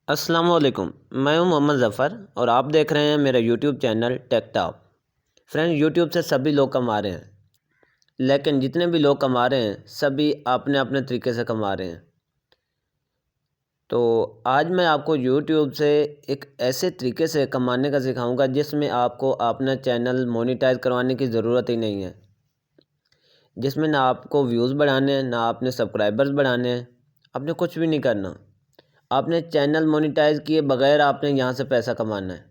अस्सलाम वालेकुम। मैं हूं मोहम्मद ज़फ़र और आप देख रहे हैं मेरा YouTube channel tech top. Friends, YouTube से सभी लोग कमा रहे हैं, लेकिन जितने भी लोग कमा रहे हैं सभी अपने अपने तरीके से कमा रहे हैं। तो आज मैं आपको यूट्यूब से एक ऐसे तरीके से कमाने का सिखाऊंगा जिसमें आपको अपना चैनल मोनेटाइज करवाने की ज़रूरत ही नहीं है, जिसमें ना आपको व्यूज़ बढ़ाने हैं, ना आपने सब्सक्राइबर्स बढ़ाने हैं, आपने कुछ भी नहीं करना। आपने चैनल मोनेटाइज किए बगैर आपने यहाँ से पैसा कमाना है।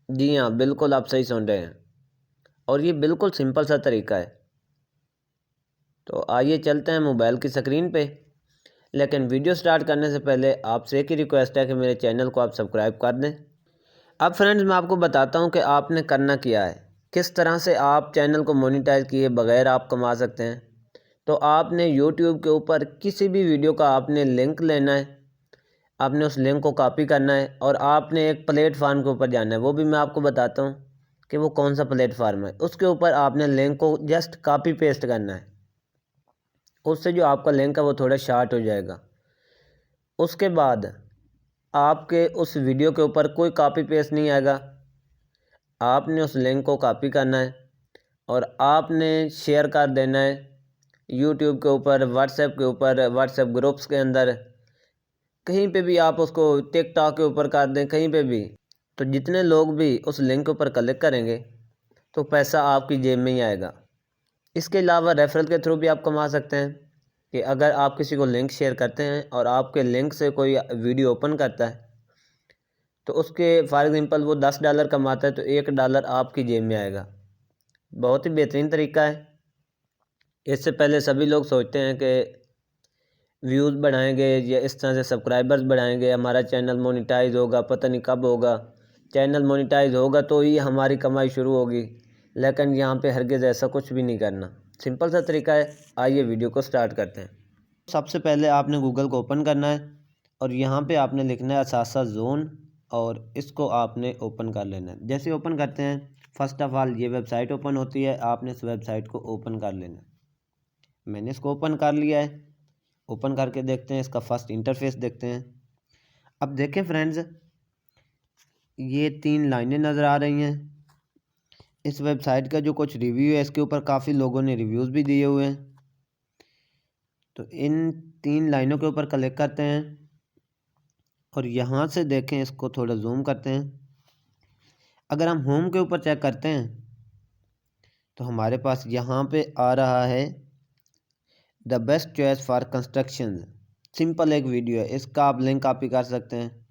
जी हाँ, बिल्कुल आप सही सुन रहे हैं और ये बिल्कुल सिंपल सा तरीका है। तो आइए चलते हैं मोबाइल की स्क्रीन पे। लेकिन वीडियो स्टार्ट करने से पहले आपसे एक ही रिक्वेस्ट है कि मेरे चैनल को आप सब्सक्राइब कर दें। अब फ्रेंड्स, मैं आपको बताता हूँ कि आपने करना क्या है, किस तरह से आप चैनल को मोनेटाइज किए बगैर आप कमा सकते हैं। तो आपने यूट्यूब के ऊपर किसी भी वीडियो का आपने लिंक लेना है, आपने उस लिंक को कॉपी करना है और आपने एक प्लेटफार्म के ऊपर जाना है। वो भी मैं आपको बताता हूँ कि वो कौन सा प्लेटफार्म है। उसके ऊपर आपने लिंक को जस्ट कॉपी पेस्ट करना है। उससे जो आपका लिंक है वो थोड़ा शार्ट हो जाएगा। उसके बाद आपके उस वीडियो के ऊपर कोई कॉपी पेस्ट नहीं आएगा। आपने उस लिंक को कॉपी करना है और आपने शेयर कर देना है यूट्यूब के ऊपर, व्हाट्सएप के ऊपर, व्हाट्सएप ग्रुप्स के अंदर, कहीं पे भी आप उसको टिकटॉक के ऊपर कर दें, कहीं पे भी। तो जितने लोग भी उस लिंक के ऊपर क्लिक करेंगे तो पैसा आपकी जेब में ही आएगा। इसके अलावा रेफरल के थ्रू भी आप कमा सकते हैं कि अगर आप किसी को लिंक शेयर करते हैं और आपके लिंक से कोई वीडियो ओपन करता है तो उसके फॉर एग्ज़ाम्पल वो $10 कमाता है तो $1 आपकी जेब में आएगा। बहुत ही बेहतरीन तरीका है। इससे पहले सभी लोग सोचते हैं कि व्यूज़ बढ़ाएंगे या इस तरह से सब्सक्राइबर्स बढ़ाएंगे, हमारा चैनल मोनेटाइज होगा, पता नहीं कब होगा। चैनल मोनेटाइज होगा तो ही हमारी कमाई शुरू होगी, लेकिन यहाँ पे हरगिज़ ऐसा कुछ भी नहीं करना। सिंपल सा तरीका है। आइए वीडियो को स्टार्ट करते हैं। सबसे पहले आपने गूगल को ओपन करना है और यहाँ पे आपने लिखना है असासा जोन और इसको आपने ओपन कर लेना है। जैसे ओपन करते हैं, फ़र्स्ट ऑफ़ ऑल ये वेबसाइट ओपन होती है, आपने इस वेबसाइट को ओपन कर लेना है। मैंने इसको ओपन कर लिया है। ओपन करके देखते हैं, इसका फर्स्ट इंटरफेस देखते हैं। अब देखें फ्रेंड्स, ये 3 लाइनें नज़र आ रही हैं। इस वेबसाइट का जो कुछ रिव्यू है, इसके ऊपर काफ़ी लोगों ने रिव्यूज़ भी दिए हुए हैं। तो इन 3 लाइनों के ऊपर क्लिक करते हैं और यहाँ से देखें, इसको थोड़ा जूम करते हैं। अगर हम होम के ऊपर चेक करते हैं तो हमारे पास यहाँ पे आ रहा है the best choice for construction. Simple एक वीडियो है, इसका आप लिंक कॉपी कर सकते हैं।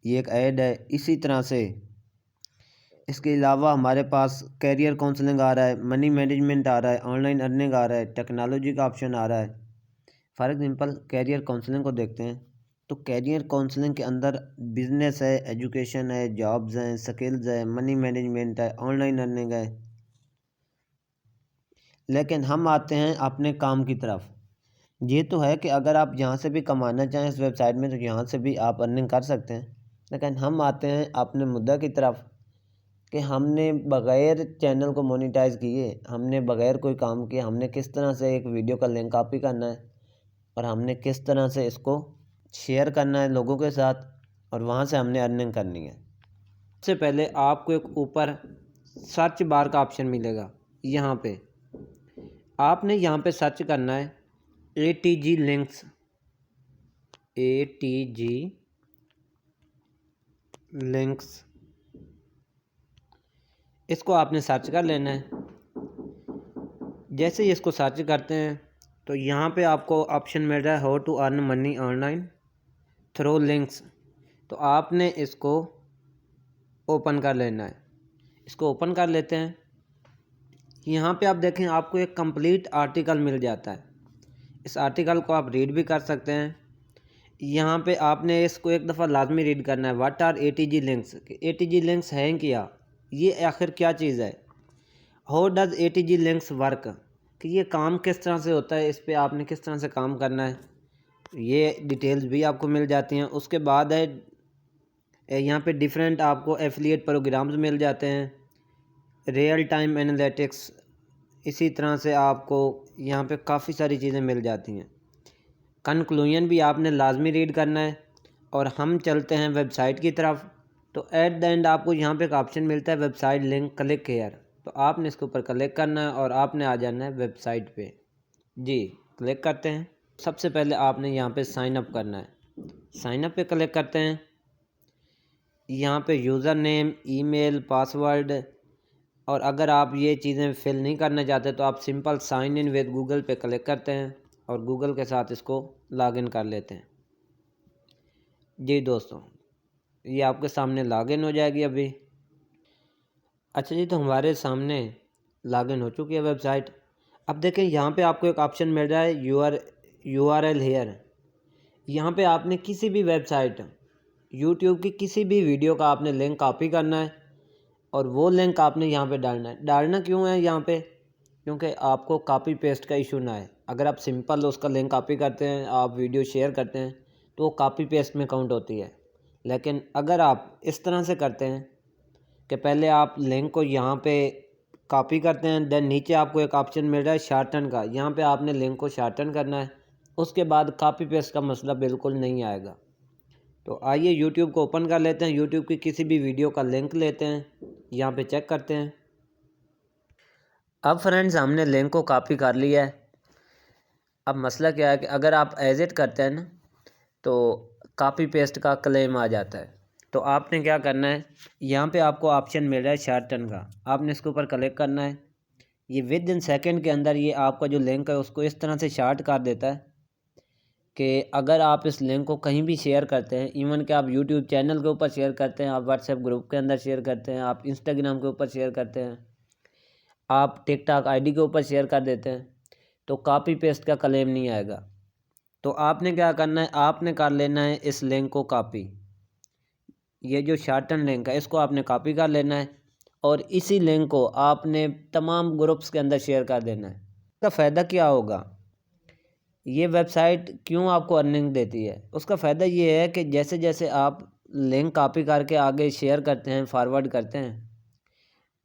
ये एक ऐड है। इसी तरह से इसके अलावा हमारे पास कैरियर काउंसलिंग आ रहा है, मनी मैनेजमेंट आ रहा है, ऑनलाइन अर्निंग आ रहा है, टेक्नोलॉजी का ऑप्शन आ रहा है। फॉर एग्जांपल कैरियर काउंसलिंग को देखते हैं तो कैरियर काउंसलिंग के अंदर बिजनेस है, एजुकेशन है, जॉब्स हैं, स्किल्स है, मनी मैनेजमेंट है, ऑनलाइन अर्निंग है। लेकिन हम आते हैं अपने काम की तरफ। ये तो है कि अगर आप यहाँ से भी कमाना चाहें इस वेबसाइट में तो यहाँ से भी आप अर्निंग कर सकते हैं, लेकिन हम आते हैं अपने मुद्दा की तरफ कि हमने बग़ैर चैनल को मोनेटाइज़ किए, हमने बग़ैर कोई काम किए, हमने किस तरह से एक वीडियो का लिंक कॉपी करना है और हमने किस तरह से इसको शेयर करना है लोगों के साथ और वहाँ से हमने अर्निंग करनी है। सबसे पहले आपको एक ऊपर सर्च बार का ऑप्शन मिलेगा। यहाँ पे आपने यहाँ पे सर्च करना है ATG लिंक्स, ATG लिंक्स, इसको आपने सर्च कर लेना है। जैसे ही इसको सर्च करते हैं तो यहाँ पे आपको ऑप्शन मिल रहा है how to earn money online through links. तो आपने इसको ओपन कर लेना है। इसको ओपन कर लेते हैं। यहाँ पे आप देखें, आपको एक कंप्लीट आर्टिकल मिल जाता है। इस आर्टिकल को आप रीड भी कर सकते हैं। यहाँ पे आपने इसको एक दफ़ा लाजमी रीड करना है। What are ATG links, ATG links हैं क्या, ये आखिर क्या चीज़ है। How does ATG links work, कि ये काम किस तरह से होता है, इस पर आपने किस तरह से काम करना है, ये डिटेल्स भी आपको मिल जाती हैं। उसके बाद है यहाँ पे डिफरेंट आपको एफिलिएट प्रोग्राम्स मिल जाते हैं, रियल टाइम एनालिटिक्स। इसी तरह से आपको यहाँ पे काफ़ी सारी चीज़ें मिल जाती हैं। कंक्लूजन भी आपने लाजमी रीड करना है और हम चलते हैं वेबसाइट की तरफ। तो एट द एंड आपको यहाँ पे एक ऑप्शन मिलता है वेबसाइट लिंक क्लिक हेयर। तो आपने इसके ऊपर क्लिक करना है और आपने आ जाना है वेबसाइट पे। जी क्लिक करते हैं। सबसे पहले आपने यहाँ पे साइन अप करना है। साइन अप पे क्लिक करते हैं। यहाँ पे यूज़र नेम, ईमेल, पासवर्ड, और अगर आप ये चीज़ें फिल नहीं करना चाहते तो आप simple sign in with Google पे क्लिक करते हैं और गूगल के साथ इसको लॉगिन कर लेते हैं। जी दोस्तों, ये आपके सामने लॉगिन हो जाएगी अभी। अच्छा जी, तो हमारे सामने लॉगिन हो चुकी है वेबसाइट। अब देखें यहाँ पे आपको एक ऑप्शन मिल रहा है URL हेयर। यहाँ पे आपने किसी भी वेबसाइट, यूट्यूब की किसी भी वीडियो का आपने लिंक कॉपी करना है और वो लिंक आपने यहाँ पे डालना है। डालना क्यों है यहाँ पे? क्योंकि आपको कॉपी पेस्ट का इशू ना है। अगर आप सिंपल उसका लिंक कॉपी करते हैं, आप वीडियो शेयर करते हैं, तो वो कॉपी पेस्ट में काउंट होती है। लेकिन अगर आप इस तरह से करते हैं कि पहले आप लिंक को यहाँ पे कॉपी करते हैं, देन नीचे आपको एक ऑप्शन मिल रहा है शॉर्टन का, यहाँ पे आपने लिंक को शॉर्टन करना है। उसके बाद कॉपी पेस्ट का मसला बिल्कुल नहीं आएगा। तो आइए यूट्यूब को ओपन कर लेते हैं। यूट्यूब की किसी भी वीडियो का लिंक लेते हैं, यहाँ पे चेक करते हैं। अब फ्रेंड्स, हमने लिंक को कॉपी कर लिया है। अब मसला क्या है कि अगर आप एडिट करते हैं ना, तो कॉपी पेस्ट का क्लेम आ जाता है। तो आपने क्या करना है, यहाँ पे आपको ऑप्शन मिल रहा है शॉर्टन का, आपने इसके ऊपर क्लिक करना है। ये विद इन सेकेंड के अंदर ये आपका जो लिंक है उसको इस तरह से शार्ट कर देता है कि अगर आप इस लिंक को कहीं भी शेयर करते हैं, इवन कि आप यूट्यूब चैनल के ऊपर शेयर करते हैं, आप व्हाट्सएप ग्रुप के अंदर शेयर करते हैं, आप इंस्टाग्राम के ऊपर शेयर करते हैं, आप टिकटॉक आईडी के ऊपर शेयर कर देते हैं, तो कॉपी पेस्ट का क्लेम नहीं आएगा। तो आपने क्या करना है, आपने कर लेना है इस लिंक को कॉपी। ये जो शॉर्टन लिंक है इसको आपने कॉपी कर लेना है और इसी लिंक को आपने तमाम ग्रुप्स के अंदर शेयर कर देना है। इसका फ़ायदा क्या होगा, ये वेबसाइट क्यों आपको अर्निंग देती है? उसका फ़ायदा ये है कि जैसे जैसे आप लिंक कॉपी करके आगे शेयर करते हैं, फॉरवर्ड करते हैं,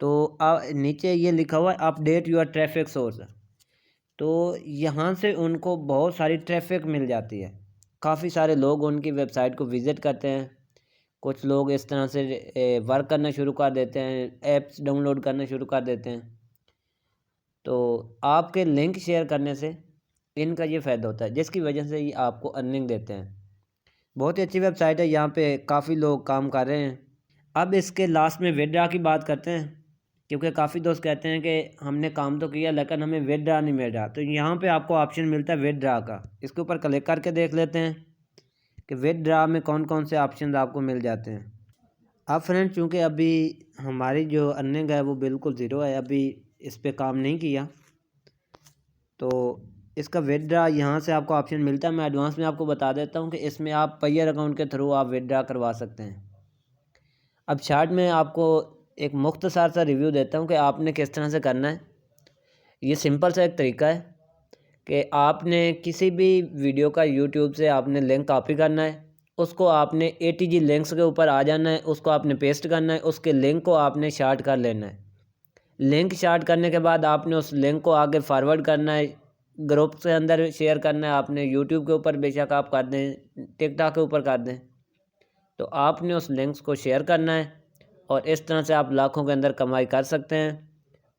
तो नीचे ये लिखा हुआ है अपडेट योर ट्रैफिक सोर्स। तो यहाँ से उनको बहुत सारी ट्रैफिक मिल जाती है। काफ़ी सारे लोग उनकी वेबसाइट को विज़िट करते हैं। कुछ लोग इस तरह से वर्क करना शुरू कर देते हैं, ऐप्स डाउनलोड करना शुरू कर देते हैं। तो आपके लिंक शेयर करने से इनका ये फ़ायदा होता है, जिसकी वजह से ये आपको अर्निंग देते हैं। बहुत ही अच्छी वेबसाइट है, यहाँ पे काफ़ी लोग काम कर रहे हैं। अब इसके लास्ट में विथड्रॉ की बात करते हैं, क्योंकि काफ़ी दोस्त कहते हैं कि हमने काम तो किया लेकिन हमें विथड्रॉ नहीं मिल रहा। तो यहाँ पे आपको ऑप्शन मिलता है विथड्रॉ का। इसके ऊपर क्लिक करके देख लेते हैं कि विथड्रॉ में कौन कौन से ऑप्शन आपको मिल जाते हैं। अब फ्रेंड, चूँकि अभी हमारी जो अर्निंग है वो बिल्कुल ज़ीरो है, अभी इस पर काम नहीं किया, तो इसका विथड्रॉ यहाँ से आपको ऑप्शन मिलता है। मैं एडवांस में आपको बता देता हूँ कि इसमें आप पेयर अकाउंट के थ्रू आप विथड्रॉ करवा सकते हैं। अब शॉर्ट में आपको एक मुख्तसर सा रिव्यू देता हूँ कि आपने किस तरह से करना है। ये सिंपल सा एक तरीका है कि आपने किसी भी वीडियो का यूट्यूब से आपने लिंक कॉपी करना है, उसको आपने ATG लिंक्स के ऊपर आ जाना है, उसको आपने पेस्ट करना है, उसके लिंक को आपने शार्ट कर लेना है। लिंक शार्ट करने के बाद आपने उस लिंक को आगे फॉरवर्ड करना है, ग्रुप के अंदर शेयर करना है। आपने यूट्यूब के ऊपर बेशक आप कर दें, टिकटॉक के ऊपर कर दें, तो आपने उस लिंक्स को शेयर करना है और इस तरह से आप लाखों के अंदर कमाई कर सकते हैं।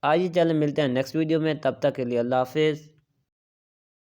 आइए चलें मिलते हैं नेक्स्ट वीडियो में, तब तक के लिए अल्लाह हाफिज़।